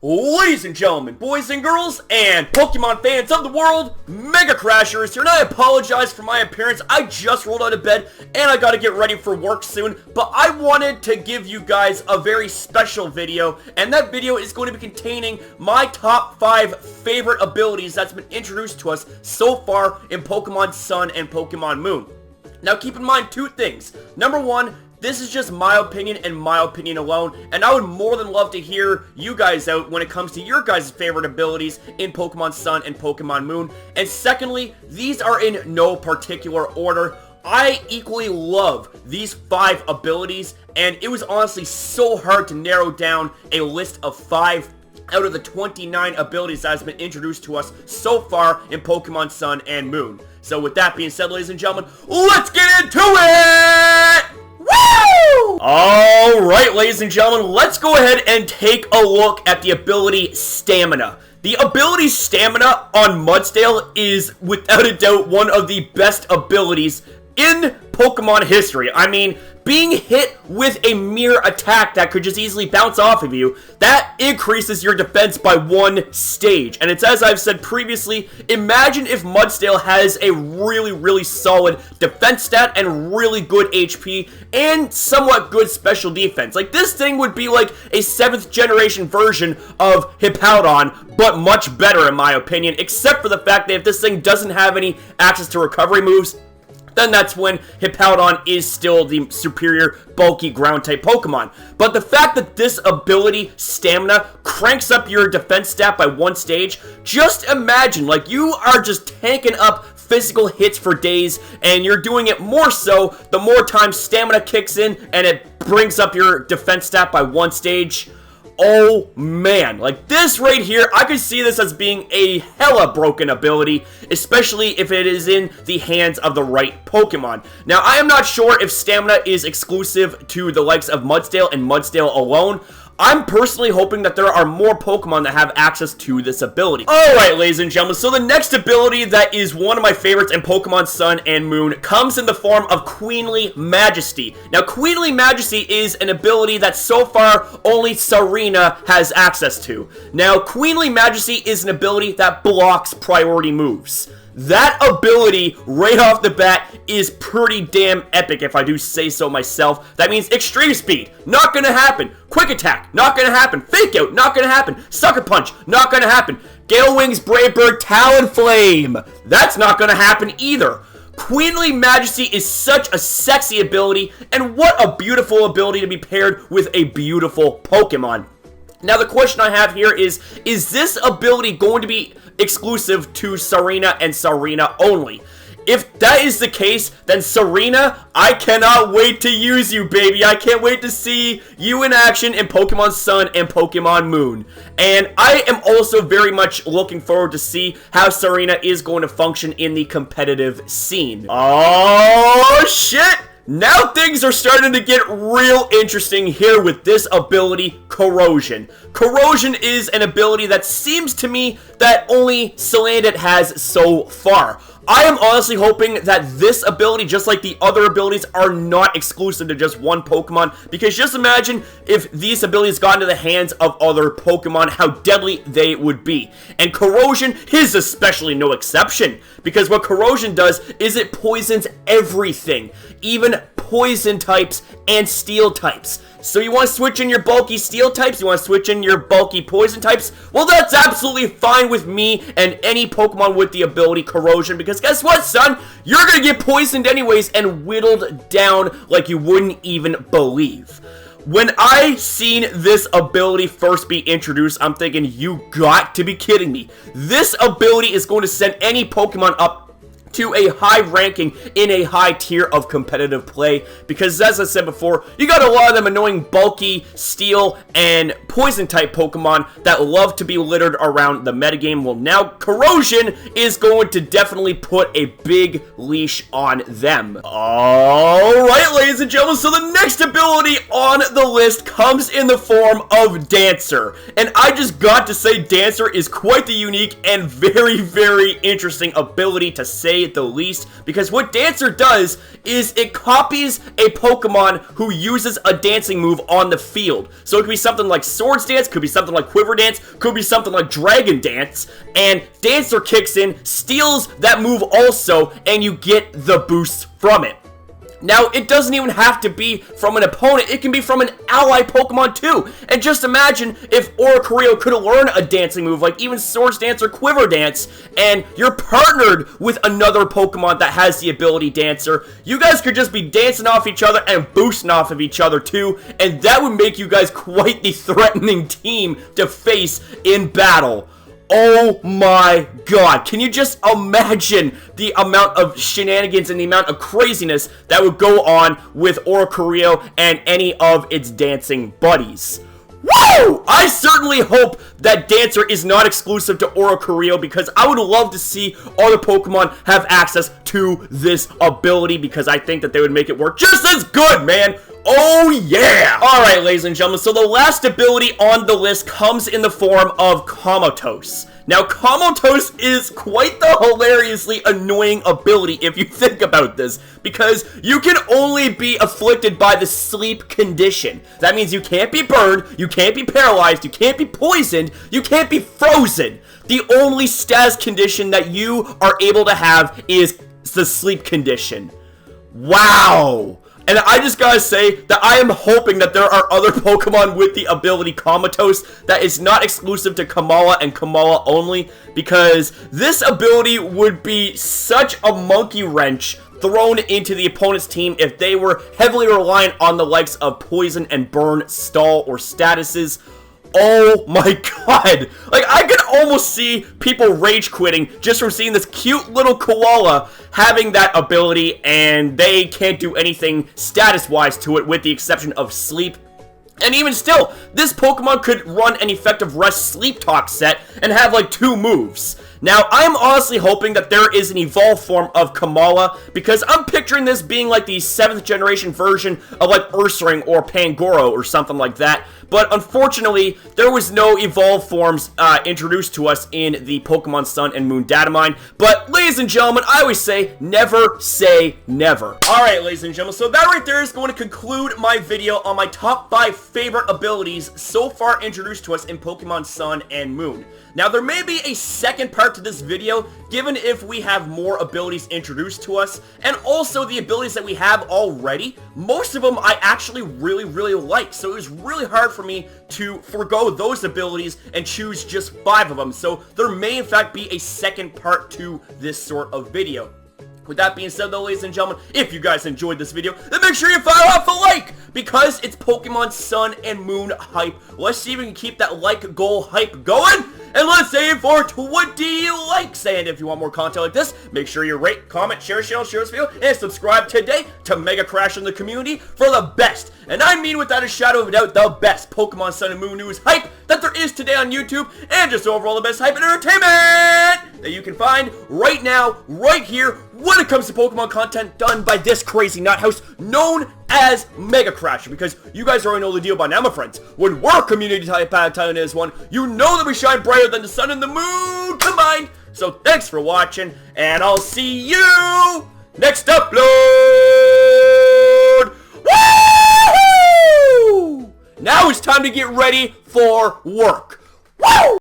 Ladies and gentlemen, boys and girls, and Pokemon fans of the world, MegaCrasher's here, and I apologize for my appearance. I just rolled out of bed, and I gotta get ready for work soon, but I wanted to give you guys a very special video, and that video is going to be containing my top 5 favorite abilities that's been introduced to us so far in Pokemon Sun and Pokemon Moon. Now keep in mind 2 things. Number 1, this is just my opinion and my opinion alone, and I would more than love to hear you guys out when it comes to your guys' favorite abilities in Pokemon Sun and Pokemon Moon. And secondly, these are in no particular order. I equally love these 5 abilities, and it was honestly so hard to narrow down a list of 5 out of the 29 abilities that has been introduced to us so far in Pokemon Sun and Moon. So with that being said, ladies and gentlemen, let's get into it! Woo! Alright, ladies and gentlemen, let's go ahead and take a look at the ability Stamina. The ability Stamina on Mudsdale is, without a doubt, one of the best abilities in Pokemon history. I mean, being hit with a mere attack that could just easily bounce off of you, that increases your defense by 1 stage. And it's as I've said previously, imagine if Mudsdale has a really solid defense stat and really good HP and somewhat good special defense. Like, this thing would be like a 7th generation version of Hippowdon, but much better in my opinion, except for the fact that if this thing doesn't have any access to recovery moves, then that's when Hippowdon is still the superior, bulky, ground-type Pokemon. But the fact that this ability, Stamina, cranks up your defense stat by 1 stage, just imagine, like, you are just tanking up physical hits for days, and you're doing it more so the more time Stamina kicks in, and it brings up your defense stat by 1 stage. Oh man, like this right here, I could see this as being a hella broken ability, especially if it is in the hands of the right Pokemon. Now, I am not sure if Stamina is exclusive to the likes of Mudsdale and Mudsdale alone. I'm personally hoping that there are more Pokemon that have access to this ability. Alright, ladies and gentlemen, so the next ability that is one of my favorites in Pokemon Sun and Moon comes in the form of Queenly Majesty. Now, Queenly Majesty is an ability that so far only Serena has access to. Now, Queenly Majesty is an ability that blocks priority moves. That ability, right off the bat, is pretty damn epic, if I do say so myself. That means Extreme Speed, not gonna happen. Quick Attack, not gonna happen. Fake Out, not gonna happen. Sucker Punch, not gonna happen. Gale Wings, Brave Bird, Talonflame, that's not gonna happen either. Queenly Majesty is such a sexy ability, and what a beautiful ability to be paired with a beautiful Pokemon. Now, the question I have here is this ability going to be exclusive to Serena and Serena only? If that is the case, then Serena, I cannot wait to use you, baby. I can't wait to see you in action in Pokemon Sun and Pokemon Moon. And I am also very much looking forward to see how Serena is going to function in the competitive scene. Oh, shit! Now things are starting to get real interesting here with this ability, Corrosion. Corrosion is an ability that seems to me that only Salandit has so far. I am honestly hoping that this ability, just like the other abilities, are not exclusive to just one Pokemon, because just imagine if these abilities got into the hands of other Pokemon, how deadly they would be. And Corrosion is especially no exception, because what Corrosion does is it poisons everything, even poison types and steel types. So you want to switch in your bulky steel types? You want to switch in your bulky poison types? Well, that's absolutely fine with me and any Pokemon with the ability Corrosion, because guess what, son? You're going to get poisoned anyways and whittled down like you wouldn't even believe. When I seen this ability first be introduced, I'm thinking, you got to be kidding me. This ability is going to send any Pokemon up to a high ranking in a high tier of competitive play, because as I said before, you got a lot of them annoying bulky steel and poison type Pokemon that love to be littered around the metagame. Well, now Corrosion is going to definitely put a big leash on them. Alright, ladies and gentlemen, so the next ability on the list comes in the form of Dancer, and I just got to say Dancer is quite the unique and very interesting ability to say say the least, because what Dancer does is it copies a Pokemon who uses a dancing move on the field. So it could be something like Swords Dance, could be something like Quiver Dance, could be something like Dragon Dance, and Dancer kicks in, steals that move also, and you get the boost from it. Now, it doesn't even have to be from an opponent, it can be from an ally Pokemon too. And just imagine if Oricorio could learn a dancing move, like even Swords Dance or Quiver Dance, and you're partnered with another Pokemon that has the ability Dancer. You guys could just be dancing off each other and boosting off of each other too, and that would make you guys quite the threatening team to face in battle. Oh my god, can you just imagine the amount of shenanigans and the amount of craziness that would go on with Oricorio and any of its dancing buddies? Woo! I certainly hope that Dancer is not exclusive to Oricorio, because I would love to see other Pokemon have access to this ability, because I think that they would make it work just as good, man! Oh yeah! Alright, ladies and gentlemen, so the last ability on the list comes in the form of COMATOSE. Now, COMATOSE is quite the hilariously annoying ability if you think about this, because you can only be afflicted by the sleep condition. That means you can't be burned, you can't be paralyzed, you can't be poisoned, you can't be frozen. The only status condition that you are able to have is the sleep condition. Wow! And I just gotta say that I am hoping that there are other Pokemon with the ability Comatose that is not exclusive to Kamala and Kamala only, because this ability would be such a monkey wrench thrown into the opponent's team if they were heavily reliant on the likes of Poison and Burn, Stall, or statuses. Oh my god, like I could almost see people rage quitting just from seeing this cute little koala having that ability, and they can't do anything status wise to it with the exception of sleep. And even still, this Pokemon could run an effective Rest Sleep Talk set and have like 2 moves. Now, I'm honestly hoping that there is an evolved form of Kamala, because I'm picturing this being like the 7th generation version of like Ursaring or Pangoro or something like that. But unfortunately, there was no evolved forms introduced to us in the Pokemon Sun and Moon data mine. But ladies and gentlemen, I always say never. Alright, ladies and gentlemen, so that right there is going to conclude my video on my top 5 favorite abilities so far introduced to us in Pokemon Sun and Moon. Now, there may be a second part to this video, given if we have more abilities introduced to us, and also the abilities that we have already. Most of them I actually really like, so it was really hard for me to forgo those abilities and choose just 5 of them, so there may in fact be a second part to this sort of video. With that being said though, ladies and gentlemen, if you guys enjoyed this video, then make sure you fire off a like, because it's Pokemon Sun and Moon hype. Let's see if we can keep that like goal hype going, and let's aim for 20 likes. And if you want more content like this, make sure you rate, comment, share this video, and subscribe today to MegaCrasher in the community for the best, and I mean without a shadow of a doubt, the best Pokemon Sun and Moon news hype that there is today on YouTube, and just overall the best hype and entertainment that you can find right now, right here, when it comes to Pokemon content done by this crazy nut house known as MegaCrasher, because you guys already know the deal by now, my friends. When we're community type is one, you know that we shine brighter than the sun and the moon combined. So thanks for watching, and I'll see you next upload. Woo! Now it's time to get ready for work. Woo!